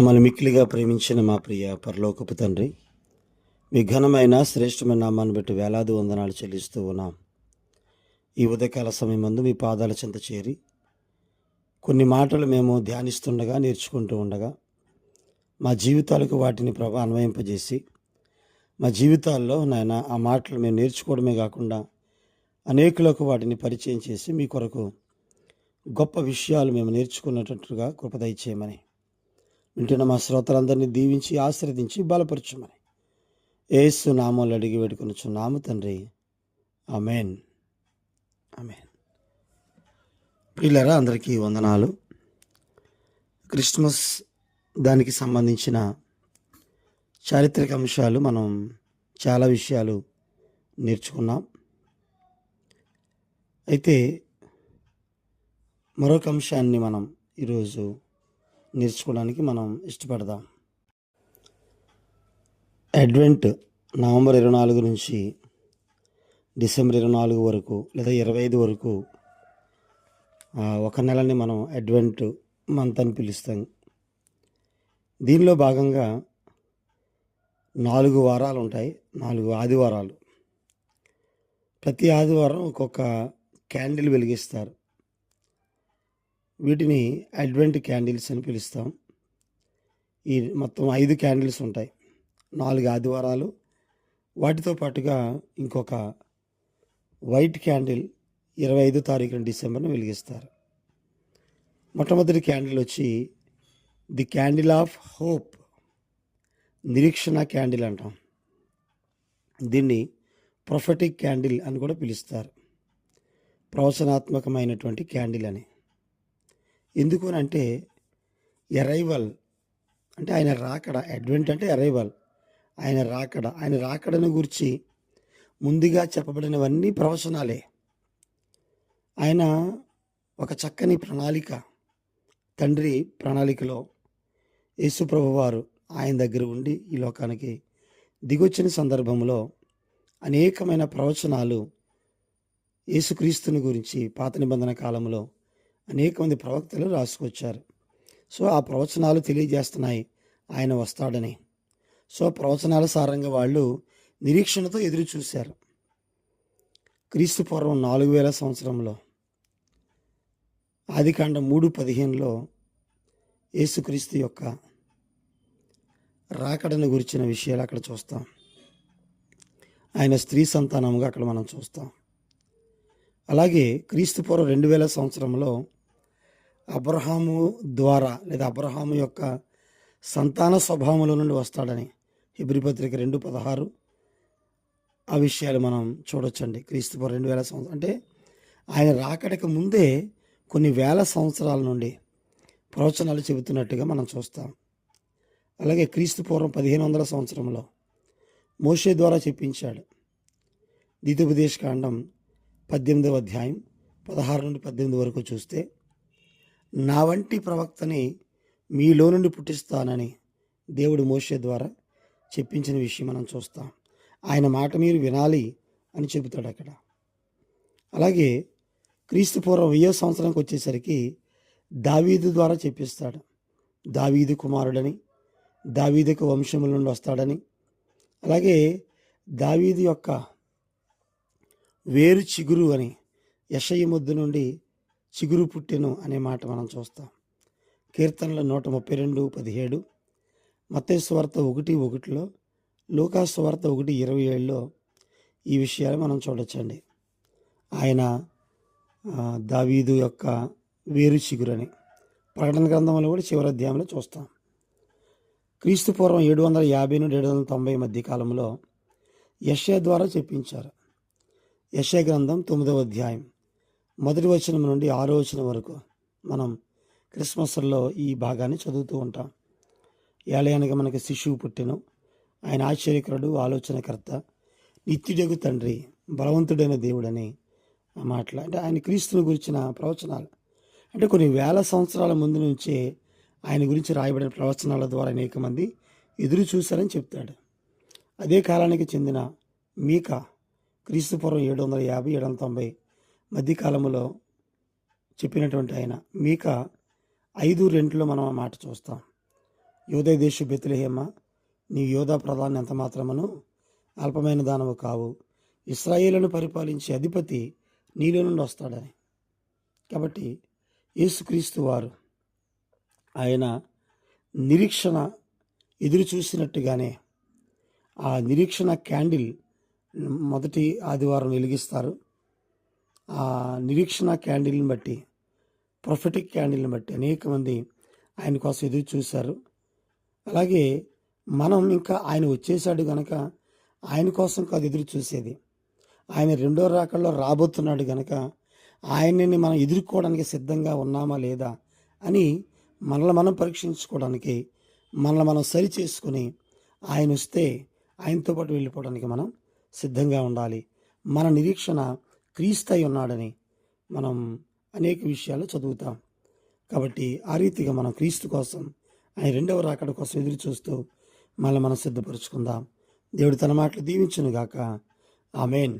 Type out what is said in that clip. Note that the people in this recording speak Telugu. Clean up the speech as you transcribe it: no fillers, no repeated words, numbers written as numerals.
మమ్మల్ని మిక్కిలిగా ప్రేమించిన మా ప్రియ పరలోకపు తండ్రి, మీ ఘనమైన శ్రేష్టమైన నామాన్ని బట్టి వేలాది వందనాలు చెల్లిస్తూ ఉన్నాం. ఈ ఉదయకాల సమయమందు మీ పాదాల చెంత చేరి కొన్ని మాటలు మేము ధ్యానిస్తుండగా, నేర్చుకుంటూ ఉండగా మా జీవితాలకు వాటిని అన్వయింపజేసి మా జీవితాల్లో నాయన ఆ మాటలు మేము నేర్చుకోవడమే కాకుండా అనేకులకు వాటిని పరిచయం చేసి మీ కొరకు గొప్ప విషయాలు మేము నేర్చుకున్నట్టుగా కృప దయచేయమని, వింటున్న మా శ్రోతలందరినీ దీవించి ఆశీర్వదించి బలపరచమని యేసు నామములో అడిగి వేడుకొనుచున్నాము తండ్రి. ఆమేన్. ఆమేన్. ప్రియులారా, అందరికీ వందనాలు. క్రిస్మస్ దానికి సంబంధించిన చారిత్రక అంశాలు మనం చాలా విషయాలు నేర్చుకున్నాం. అయితే మరొక అంశాన్ని మనం ఈరోజు నేర్చుకోవడానికి మనం ఇష్టపడదాం. అడ్వెంట్ నవంబర్ 24 నుంచి డిసెంబర్ 24 వరకు లేదా 25 వరకు ఒక నెలని మనం అడ్వెంట్ మంత్ అని పిలుస్తాం. దీనిలో భాగంగా 4 వారాలు ఉంటాయి, 4 ఆదివారాలు. ప్రతి ఆదివారం ఒక్కొక్క క్యాండిల్ వెలిగిస్తారు. వీటిని అడ్వెంట్ క్యాండిల్స్ అని పిలుస్తాం. ఈ మొత్తం 5 క్యాండిల్స్ ఉంటాయి, 4 ఆదివారాలు. వాటితో పాటుగా ఇంకొక వైట్ క్యాండిల్ 25 తారీఖున డిసెంబర్ని వెలిగిస్తారు. మొట్టమొదటి క్యాండిల్ వచ్చి ది క్యాండిల్ ఆఫ్ హోప్, నిరీక్షణ క్యాండిల్ అంటాం. దీన్ని ప్రొఫెటిక్ క్యాండిల్ అని కూడా పిలుస్తారు, ప్రవచనాత్మకమైనటువంటి క్యాండిల్ అని. ఎందుకు అంటే అరైవల్ అంటే ఆయన రాకడ. అడ్వెంట్ అంటే అరైవల్, ఆయన రాకడ. ఆయన రాకడను గురించి ముందుగా చెప్పబడినవన్నీ ప్రవచనాలే. ఆయన ఒక చక్కని ప్రణాళిక, తండ్రి ప్రణాళికలో యేసుప్రభు వారు ఆయన దగ్గర ఉండి ఈ లోకానికి దిగొచ్చిన సందర్భంలో అనేకమైన ప్రవచనాలు యేసుక్రీస్తుని గురించి పాత నిబంధన కాలంలో అనేక మంది ప్రవక్తలు రాసుకొచ్చారు. సో ఆ ప్రవచనాలు తెలియజేస్తున్నాయి ఆయన వస్తాడని. సో ప్రవచనాల సారంగా వాళ్ళు నిరీక్షణతో ఎదురు చూశారు. క్రీస్తు పూర్వం 4000 సంవత్సరంలో ఆదికాండం 3:15లో యేసుక్రీస్తు యొక్క రాకడను గురించిన విషయాలు అక్కడ చూస్తాం. ఆయన స్త్రీ సంతానంగా అక్కడ మనం చూస్తాం. అలాగే క్రీస్తు పూర్వం 2000 సంవత్సరంలో అబ్రహాము ద్వారా లేదా అబ్రహాము యొక్క సంతాన స్వభావంలో నుండి వస్తాడని హెబ్రీ పత్రిక 2:16 ఆ విషయాలు మనం చూడొచ్చండి. క్రీస్తు పూర్వం 2000 సంవత్సరం అంటే ఆయన రాకడకు ముందే కొన్ని వేల సంవత్సరాల నుండి ప్రవచనాలు చెబుతున్నట్టుగా మనం చూస్తాం. అలాగే క్రీస్తు పూర్వం 1500 సంవత్సరంలో మోషే ద్వారా చెప్పించాడు. ద్వితీయోపదేశ కాండం 18వ అధ్యాయం 16 నుండి 18 వరకు చూస్తే, నా వంటి ప్రవక్తని మీలో నుండి పుట్టిస్తానని దేవుడు మోషే ద్వారా చెప్పించిన విషయం మనం చూస్తాం. ఆయన మాట మీరు వినాలి అని చెబుతాడు అక్కడ. అలాగే క్రీస్తు పూర్వం 1000 సంవత్సరానికి వచ్చేసరికి దావీదు ద్వారా చెప్పిస్తాడు. దావీదు కుమారుడని, దావీదుకు వంశముల నుండి వస్తాడని, అలాగే దావీదు యొక్క వేరు చిగురు అని, యెషయి మొద్దు నుండి చిగురు పుట్టెను అనే మాట మనం చూస్తాం. కీర్తనలు 132:17, మత్తయి సువార్త 1:1, లూకా సువార్త 1:27లో ఈ విషయాలు మనం చూడొచ్చండి. ఆయన దావీదు యొక్క వేరు చిగురని ప్రకటన గ్రంథంలో కూడా చివరి అధ్యాయంలో చూస్తాం. క్రీస్తు పూర్వం 750 నుండి 790 మధ్య కాలంలో యెషయా ద్వారా చెప్పించారు. యెషయా గ్రంథం 9వ అధ్యాయం 1వ వచనం నుండి 6వ వచనం వరకు మనం క్రిస్మస్లో ఈ భాగాన్ని చదువుతూ ఉంటాం. ఏలయనగా మనకి శిశువు పుట్టెను, ఆయన ఆశ్చర్యకరుడు, ఆలోచనకర్త, నిత్యుడగు తండ్రి, బలవంతుడైన దేవుడని ఆ మాటలు. అంటే ఆయన క్రీస్తుని గురించిన ప్రవచనాలు. అంటే కొన్ని వేల సంవత్సరాల ముందు నుంచే ఆయన గురించి రాయబడిన ప్రవచనాల ద్వారా అనేక మంది ఎదురు చూశారని చెప్తాడు. అదే కాలానికి చెందిన మీకా క్రీస్తు పూర్వం 750-790 మధ్యకాలంలో చెప్పినటువంటి ఆయన మీకా 5:2 మనం ఆ మాట చూస్తాం. యోధా దేశ బెత్లెహేమ, నీ యోధా ప్రధాని ఎంత మాత్రమును అల్పమైన దానము కావు, ఇశ్రాయేలును పరిపాలించే అధిపతి నీలో నుండి వస్తాడని. కాబట్టి యేసుక్రీస్తు వారు ఆయన నిరీక్షణ ఎదురు చూసినట్టుగానే ఆ నిరీక్షణ క్యాండిల్ మొదటి ఆదివారం వెలిగిస్తారు. ఆ నిరీక్షణ క్యాండిల్ని బట్టి, ప్రొఫెటిక్ క్యాండిల్ని బట్టి అనేక మంది ఆయన కోసం ఎదురు చూశారు. అలాగే మనం ఇంకా ఆయన వచ్చేసాడు కనుక ఆయన కోసం కాదు ఎదురు చూసేది, ఆయన రెండో రాకడలో రాబోతున్నాడు కనుక ఆయనని మనం ఎదుర్కోవడానికి సిద్ధంగా ఉన్నామా లేదా అని మనల్ని మనం పరీక్షించుకోవడానికి, మనల్ని మనం సరి చేసుకుని ఆయన వస్తే ఆయనతో పాటు వెళ్ళిపోవడానికి మనం సిద్ధంగా ఉండాలి. మన నిరీక్షణ క్రీస్తు అయి ఉన్నాడని మనం అనేక విషయాలు చదువుతాం. కాబట్టి ఆ రీతిగా మనం క్రీస్తు కోసం, ఆయన రెండవ రాకడ కోసం ఎదురు చూస్తూ మనల్ని మనం సిద్ధపరుచుకుందాం. దేవుడు తన మాటలు దీవించునుగాక. ఆమేన్.